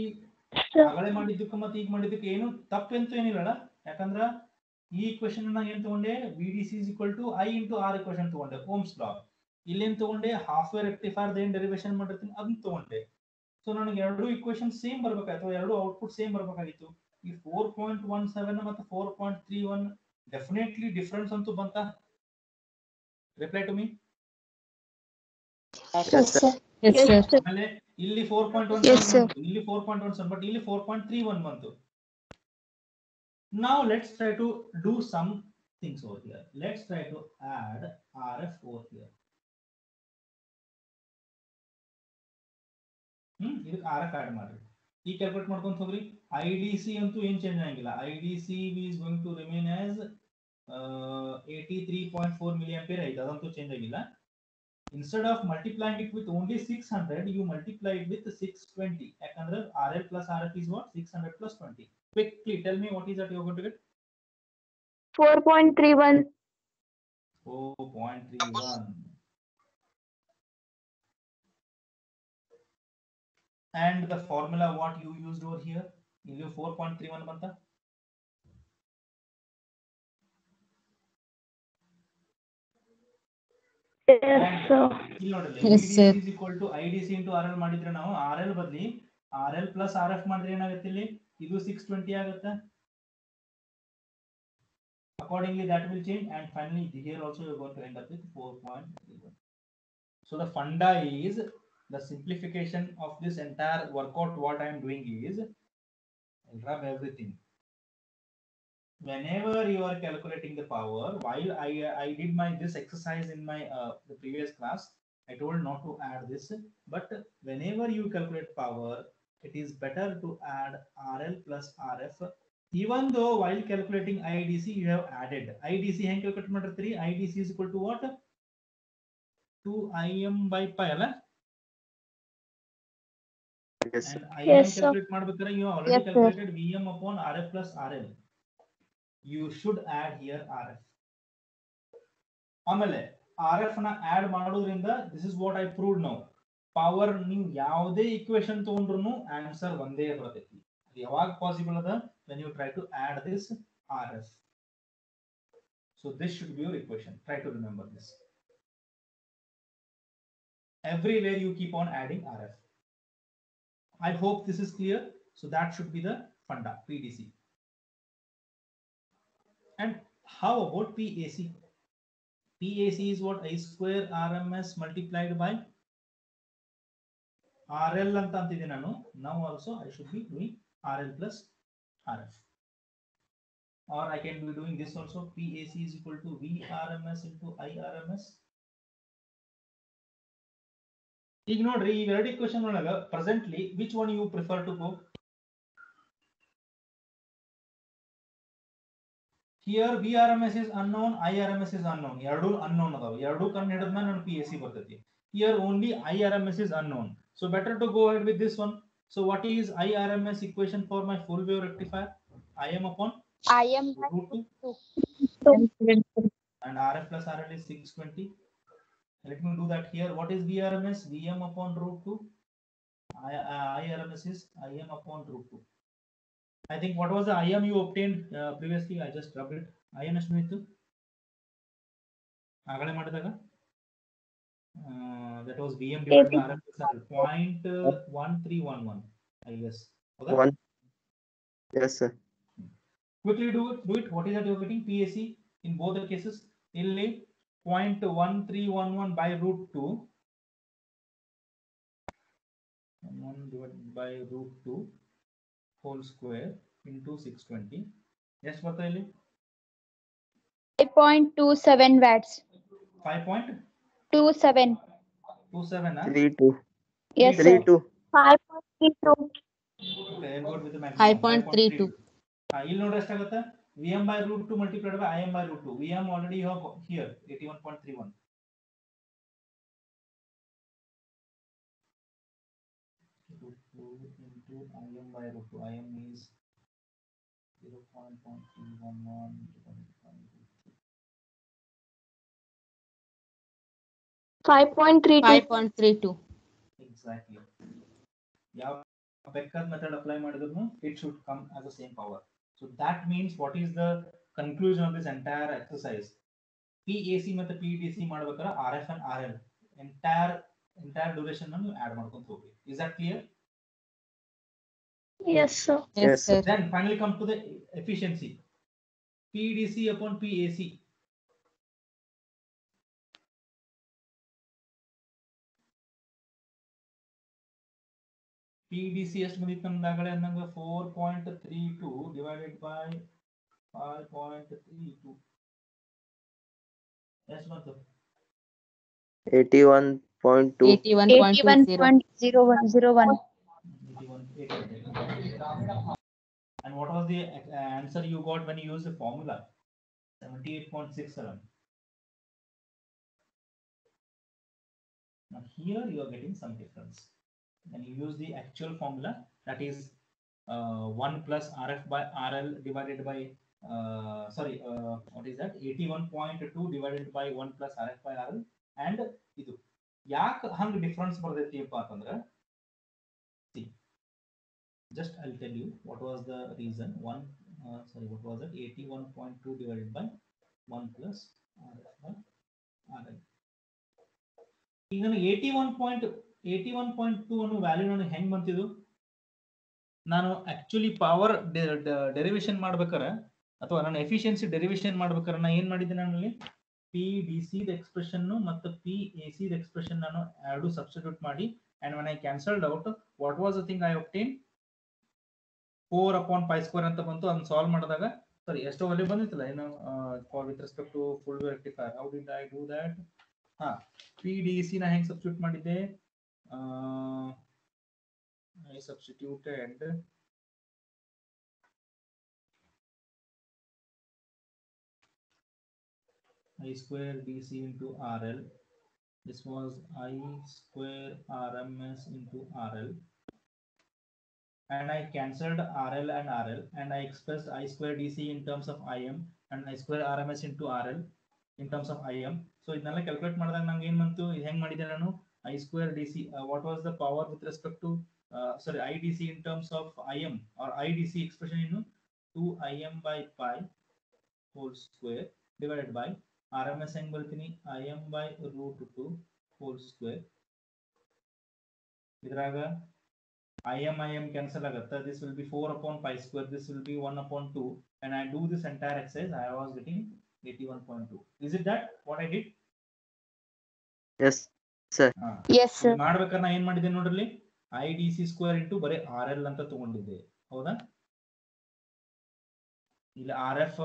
ಆಗಲೇ ಮಾಡಿದ್ದಕ್ಕೆ ಮತ್ತೆ ಈಗ ಮಾಡಿದ್ದಕ್ಕೆ ಏನು ತಪ್ಪೆಂತೂ ಏನಿಲ್ಲ ಯಾಕಂದ್ರ ಈ ಇಕ್ವೇಶನ್ ನಾನು ಏನ್ ತಗೊಂಡೆ VDC is equal to I into R equation ತಗೊಂಡೆ ಓಮ್ಸ್ ಲಾ. ಇಲ್ಲೇನ್ ತಗೊಂಡೆ ಹಾಫ್ ವೇವ್ ರೆಕ್ಟಿಫೈರ್ ಏನ್ ಡೆರಿವೇಶನ್ ಮಾಡಿರ್ತೀನಿ ಅದನ್ನ ತಗೊಂಡೆ. ಸೊ ನನಗೆ ಎರಡು ಇಕ್ವೇಶನ್ ಸೇಮ್ ಬರ್ಬೇಕಾಯ್ತು, ಎರಡು ಔಟ್ಪುಟ್ ಸೇಮ್ ಬರ್ಬೇಕಾಗಿತ್ತು. ಈ 4.17 ಮತ್ತು 4.31 ಡೆಫಿನೆಟ್ಲಿ ಡಿಫರೆನ್ಸ್ ಅಂತೂ ಬಂತ. Reply to me. Yes, sir. Yes, sir. ಆಮೇಲೆ ಇಲ್ಲಿ 4.17 Yes, sir. ಬಂತು, ಇಲ್ಲಿ 4.17 ಬಟ್ ಇಲ್ಲಿ 4.31 ಬಂತು. Now let's try to do some things over here. Let's try to add RF over here. ಇದಕ್ಕೆ RF ಆಡ್ ಮಾಡ್ರಿ. ಈ ಕ್ಯಾಲ್ಕುಲೇಟ್ ಮಾಡ್ಕೊಂತ ಹೋಗ್ರಿ. IDC ಅಂತೂ ಏನ್ ಚೇಂಜ್ ಆಗಂಗಿಲ್ಲ. IDC is going to remain as 83.4 milliampere ಐತೆ, ಅದಂತೂ ಚೇಂಜ್ ಆಗಿಲ್ಲ. Instead of multiplying it with only 600, you multiply it with 620. Yakandre RL plus RF is what? 600 plus 20. Quickly tell me what is that you're going to get? 4.31. 4.31. And the formula what you used over here? You 4.31 banta? Yes, sir. ಇಲ್ಲಿ ನೋಡಲಿ Yes, sir. VDC is equal to IDC into RL ಮಾಡಿದ್ರೆ ನಾವು RL ಬದಲಿ RL plus RF ಮಾಡಿದ್ರೆ ಏನಾಗುತ್ತೆ ಇಲ್ಲಿ ಇದು 620 ಆಗುತ್ತೆ. Accordingly that will change, and finally here also you're going to end up with 4.31. So the funda is the simplification of this entire workout. What I am doing is I'll rub everything. Whenever you are calculating the power, while I did my this exercise in my the previous class, I told not to add this, but whenever you calculate power, it is better to add RL plus RF. Even though while calculating IDC you have added IDC, hang calculate ಮಾಡಿರ್ತೀರಿ. IDC is equal to what? 2 Im by pi ಅಲ್ಲ? Yes, sir. And Im Yes, sir. calculate ಮಾಡ್ಬೇಕಾದ್ರೆ you have already Yes, sir. calculated Vm upon RF plus RL. You should add here RF. ಆಮೇಲೆ RF ನ add ಮಾಡೋದ್ರಿಂದ this is what I proved now. Power ನೀವು ಯಾವುದೇ equation ತಗೊಂಡ್ರು answer ಒಂದೇ ಬರ್ತೈತಿ. ಅದು ಯಾವಾಗ ಪಾಸಿಬಲ್ ಅದ? when you try to add this RF. So this should be your equation. Try to remember this. Everywhere you keep on adding RF. I hope this is clear. So that should be the funda, PDC. And how about PAC? PAC is what? I square RMS multiplied by RL anta antide nanu. Now also I should be doing RL plus RF. Or I can be doing this also. PAC is equal to VRMS into IRMS. ಈಗ ನೋಡ್ರಿ ಈ ಎರಡು equation ಒಳಗ presently which one you prefer to go? Here VRMS is unknown, IRMS is unknown. ಎರಡು unknown ಅದಾವ. ಎರಡು ಕಣ್ಣು ಹಿಡಿದ್ಮೇಲೆ ನನ್ನ PAC ಬರ್ತೈತಿ. Here only IRMS is unknown. So better to go ahead with this one. So what is IRMS equation for my full wave rectifier? Im upon Im by root 2 2. and RF plus RL is 620. Let me do that here. What is VRMS? Vm upon root 2. IRMS is Im upon root 2. I think what was the Im you obtained previously? I just rubbed it. Im ಎಷ್ಟು ಇತ್ತು ಆಗಲೇ ಮಾಡಿದಾಗ? That was Vm divided by RF plus RL. 0.1311, I guess. Okay? One. Yes, sir. Quickly do it. What is that you're getting? PAC in both the cases. Illi 0.1311 by root 2. 1 divided by root 2 whole square into 620. Yes, what are you? 5.27 watts. 5.27. 27. 3-2. Yes, sir. 3-2. 5.32. Okay, I'll go with the maximum. 5.32. ಇಲ್ಲಿ ನೋಡ್ರಿ ಎಷ್ಟಾಗುತ್ತೆ? Vm by root 2 multiplied by Im by root 2. Vm already you have here 81.31. Root 2 into Im by root 2. Im is 0.1311 divided by root 2. 5.32. 5.32. Exactly. ಯಾವ Becker method apply ಮಾಡಿದ್ರು it should come as the same power. So that means what is the conclusion of this entire exercise? PAC ಮತ್ತು PDC ಮಾಡಬೇಕಾದ್ರೆ RF and RL entire duration ಅನ್ನು add ಮಾಡ್ಕೊಂತ ಹೋಗ್ರಿ. Is that clear? Yes, sir. Yes, Yes, sir. Then finally come to the efficiency. PDC upon PAC. PDC ಎಷ್ಟು ಬಂದಿತ್ತು ನಮ್ದಾಗಲೇ ಅಂದಂಗ 4.32 divided by 5.32. ಎಷ್ಟು ಬಂತು? 81.2. 81.20. 81.0101. 81. And what was the answer you got when you used the formula? 78.67. Now here you are getting some difference. Then you use the actual formula, that is 1 plus RF by RL divided by what is that, 81.2 divided by 1 plus RF by RL. And ಇದು ಯಾಕೆ ಹಂಗೆ difference ಬರ್ತೈತಿಪ್ಪ ಅಂತಂದ್ರೆ, see, just I'll tell you what was the reason. What was it, 81.2 divided by 1 plus RF by RL. ಈಗ ನನಗೆ 81.2 ಅನ್ನೋ value ನನಗೆ ಹೆಂಗ್ ಬಂತಿದ್ದು, ನಾನು ಆಕ್ಚುಲಿ ಪವರ್ ಡೆರಿವೇಶನ್ ಮಾಡ್ಬೇಕಾರೆ ಅಥವಾ ನಾನು ಎಫಿಷಿಯನ್ಸಿ ಡೆರಿವೇಶನ್ ಮಾಡ್ಬೇಕಾರೆ ನಾನು ಏನ್ ಮಾಡಿದ್ದೆ, ನಾನಲ್ಲಿ P D C the expression ಮತ್ತು P A C the expression ನಾನು ಎರಡು ಸಬ್ಸ್ಟಿಟ್ಯೂಟ್ ಮಾಡಿ, and when I cancelled out, what was the thing I obtain, 4/π² ಅಂತ ಬಂತು. ಅದನ್ನ ಸಾಲ್ವ್ ಮಾಡಿದಾಗ ಸರಿ ಎಷ್ಟೋ ವ್ಯಾಲ್ಯೂ ಬಂದಿತ್ತಲ್ಲ, ಏನು for with respect to full wave rectifier. How did I do that? P D C ನ ಹೆಂಗ್ ಸಬ್ಸ್ಟಿಟ್ಯೂಟ್ ಮಾಡಿದ್ದೆ, I substituted I square DC into RL. This was I square RMS into RL, and I cancelled RL and RL, and I expressed I square DC in terms of IM and I square RMS into RL in terms of IM. So ಇದನ್ನೆಲ್ಲ calculate ಮಾಡಿದಾಗ ನಂಗೆ ಏನು ಬಂತು, ಇದು ಹೆಂಗೆ ಮಾಡಿದೆ ನಾನು, I square DC, what was the power with respect to IDC in terms of IM, or IDC expression in 2IM by pi whole square divided by RMS ಹೆಂಗ್ ಬರ್ತೀನಿ, IM by √2 whole square. ಇದ್ರಾಗ IM cancel ಆಗುತ್ತೆ. This will be 4/π², this will be 1/2, and I do this entire exercise, I was getting 81.2. Is it that what I did? Yes, sir. Yes, sir. ಮಾಡ್ಬೇಕಾದ್ರೆ ನಾ ಏನ್ ಮಾಡಿದ್ದೆ ನೋಡ್ರಿ, IDC square into ಬರೀ RL ಅಂತ ತಗೊಂಡಿದ್ದೆ, ಹೌದಾ? ಇಲ್ಲಿ RF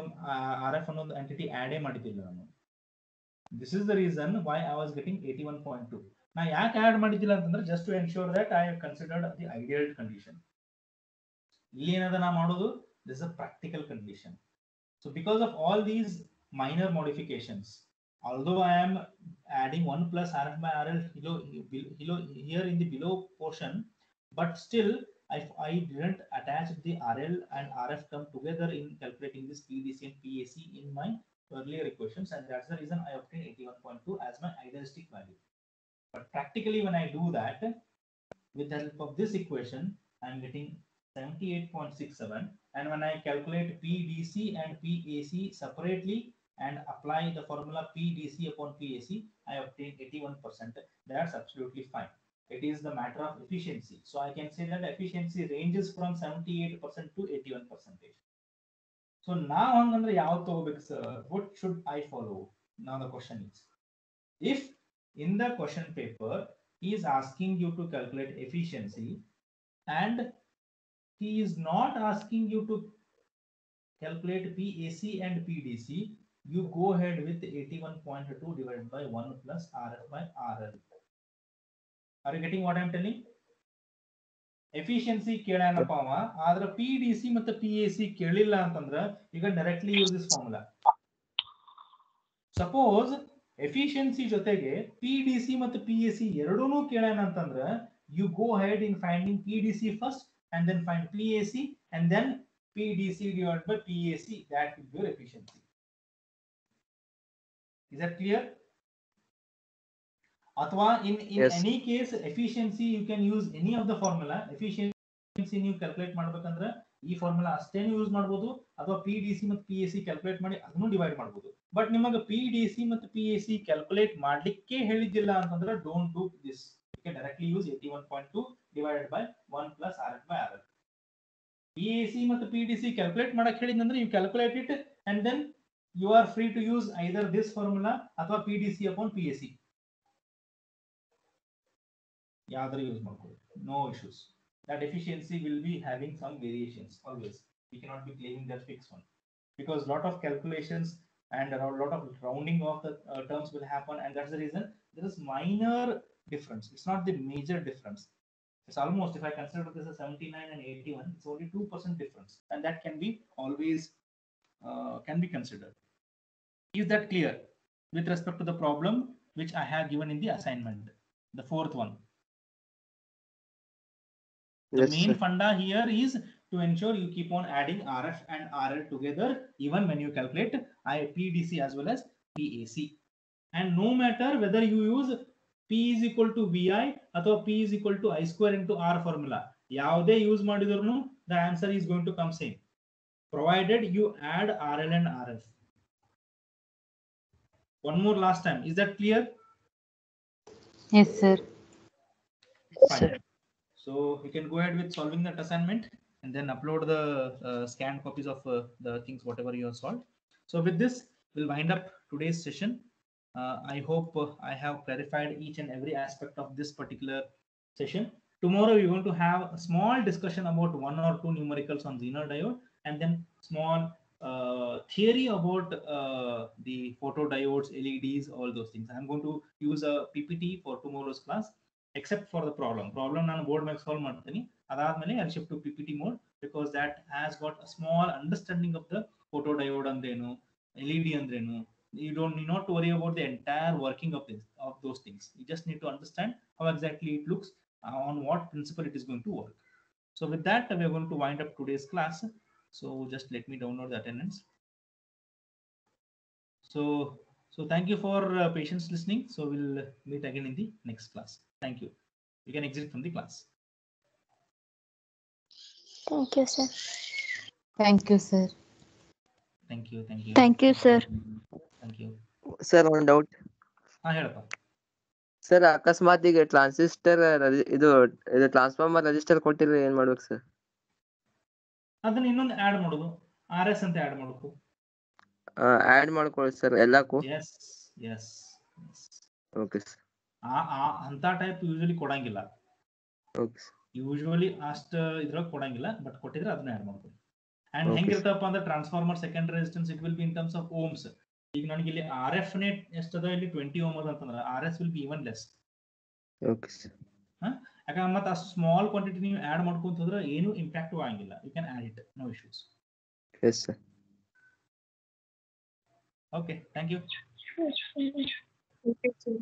ಅನ್ನೋದು ಎಂಟಿಟಿ ಆಡೇ ಮಾಡಿದ್ದಿಲ್ಲ ನಾನು. This is the reason why I was getting 81.2. ನಾ ಯಾಕೆ ಆಡ್ ಮಾಡಿದ್ದಿಲ್ಲ ಅಂತಂದ್ರೆ, just to ensure that I have considered the ideal condition. ಇಲ್ಲಿ ಏನದ ನಾ ಮಾಡೋದು, this is a practical condition. So because of all these minor modifications, although I am adding 1 plus RF by RL here in the below portion, but still I didn't attach the RL and RF term together in calculating this PDC and PAC in my earlier equations, and that's the reason I obtained 81.2 as my idealistic value. But practically when I do that, with the help of this equation, I am getting 78.67, and when I calculate PDC and PAC separately and apply the formula PDC upon PAC, I obtain 81%. That's absolutely fine. It is the matter of efficiency. So I can say that efficiency ranges from 78% to 81%. So now hangandre yav tagobek sir, what should I follow? Now the question is, if in the question paper he is asking you to calculate efficiency and he is not asking you to calculate PAC and PDC, you go ahead with 81.2 divided by 1 plus RF by RL. Are you getting what I am telling? Efficiency ಕೇಳಾನಪ್ಪ ಅವ, ಆದ್ರೆ PDC ಮತ್ತು PAC ಕೇಳಿಲ್ಲ ಅಂತಂದ್ರೆ ಈಗ directly use this formula. Suppose efficiency ಜೊತೆಗೆ PDC ಮತ್ತು PAC ಎರಡೂನು ಕೇಳಾನ ಅಂತಂದ್ರೆ, you go ahead in finding PDC first and then find PAC and then PDC divided by PAC. That will be your efficiency. Is that clear? Athwa in Yes. any case efficiency you can use any of the formula. Efficiency ನೀವು calculate ಮಾಡಬೇಕಂದ್ರೆ ಈ formula ಅಷ್ಟೇ use ಮಾಡಬಹುದು, ಅಥವಾ PDC ಮತ್ತು PAC calculate ಮಾಡಿ ಅದನ್ನು divide ಮಾಡಬಹುದು. ಬಟ್ ನಿಮಗೆ PDC ಮತ್ತು PAC ಕ್ಯಾಲ್ಕುಲೇಟ್ ಮಾಡ್ಲಿಕ್ಕೆ ಹೇಳಿದ್ದಿಲ್ಲ ಅಂತಂದ್ರೆ don't do this. You can directly use 81.2 divided by 1 plus RF by RL. PAC ಮತ್ತು PDC ಕ್ಯಾಲ್ಕುಲೇಟ್ ಮಾಡಕ್ಕೆ ಹೇಳಿದ್ನಂದ್ರೆ you calculate it and then you are free to use either this formula ಅಥವಾ PDC upon PAC. ಯಾವ್ದಾರು use ಮಾಡ್ಕೊಳ್ಳಿ, no issues. That efficiency will be having some variations always. We cannot be claiming that fixed one, because lot of calculations and a lot of rounding of the terms will happen, and that's the reason there is minor difference. It's not the major difference. It's almost, if I consider this as 79 and 81, it's only 2% difference, and that can be always can be considered. Is that clear with respect to the problem which I have given in the assignment? the fourth one. The Yes, main sir. funda here is to ensure you keep on adding RF and RL together even when you calculate PDC as well as PAC. And no matter whether you use P is equal to VI or P is equal to I square into R formula, ಯಾವುದೇ use ಮಾಡಿದ್ರೂ the answer is going to come same, provided you add RL and RF. One more last time, is that clear? Yes, sir. Fine. So you can go ahead with solving that assignment and then upload the scanned copies of the things whatever you have solved. So with this, we'll wind up today's session. I hope I have clarified each and every aspect of this particular session. Tomorrow we're going to have a small discussion about one or two numericals on Zener diode, and then small theory about the photodiodes, LEDs, all those things. I'm going to use a PPT for tomorrow's class, except for the problem ನಾನು board ಮೇಲೆ solve ಮಾಡ್ತೀನಿ. ಅದಾದ್ಮೇಲೆ I'll shift to PPT mode because that has got a small understanding of the photodiode ಅಂದ್ರೇನು, LED ಅಂದ್ರೇನು. You don't need not to worry about the entire working of this, of those things. You just need to understand how exactly it looks, on what principle it is going to work. So with that, we are going to wind up today's class. So just let me download the attendance. So thank you for patience listening. So we'll meet again in the next class. Thank you. You can exit from the class. Thank you, sir. Thank you, sir. Thank you. Thank you. Thank you, sir. Thank you. Sir ಒಂದು doubt. ಹೇಳಪ್ಪ. Sir ಅಕಸ್ಮಾತ್ ಈಗ transistor ಇದು transformer register ಕೊಟ್ಟಿದ್ರೆ ಏನ್ ಮಾಡ್ಬೇಕು sir? ಅದನ್ನ ಇನ್ನೊಂದು ಆಡ್ ಮಾಡೋದು, RS ಅಂತ ಆಡ್ ಮಾಡಬೇಕು. ಆಡ್ ಮಾಡ್ಕೊಳ್ಳಿ ಸರ್ ಎಲ್ಲಕ್ಕೂ. Yes yes okay sir. ಅಂತ ಟೈಪ್ ಯೂಶಲಿ ಕೊಡಂಗಿಲ್ಲ. Okay sir. ಯೂಶಲಿ ಅಷ್ಟ ಇದ್ರಾಗ ಕೊಡಂಗಿಲ್ಲ, ಬಟ್ ಕೊಟ್ಟಿದ್ರೆ ಅದನ್ನ ಆಡ್ ಮಾಡ್ಬೋದು. And Okay. ಹೆಂಗಿರ್ತಪ್ಪ ಅಂದ್ರೆ transformer secondary resistance it will be in terms of ohms. ಈಗ ನನಗೆ ಇಲ್ಲಿ RF ನೇ ಎಷ್ಟದ, ಇಲ್ಲಿ 20 ಓಮ್ ಅಂತಂದ್ರೆ RS will be even less. Okay sir. ಯಾಕಂದ್ರೆ ಮತ್ತೆ ಅಷ್ಟು ಸ್ಮಾಲ್ ಕ್ವಾಂಟಿಟಿ ನೀವು ಆಡ್ ಮಾಡ್ಕೊಂತ ಹೋದ್ರೆ ಏನು ಇಂಪ್ಯಾಕ್ಟ್ ಆಗಂಗಿಲ್ಲ. You can add it, no issues. Yes sir. Okay, thank you. Thank you, sir.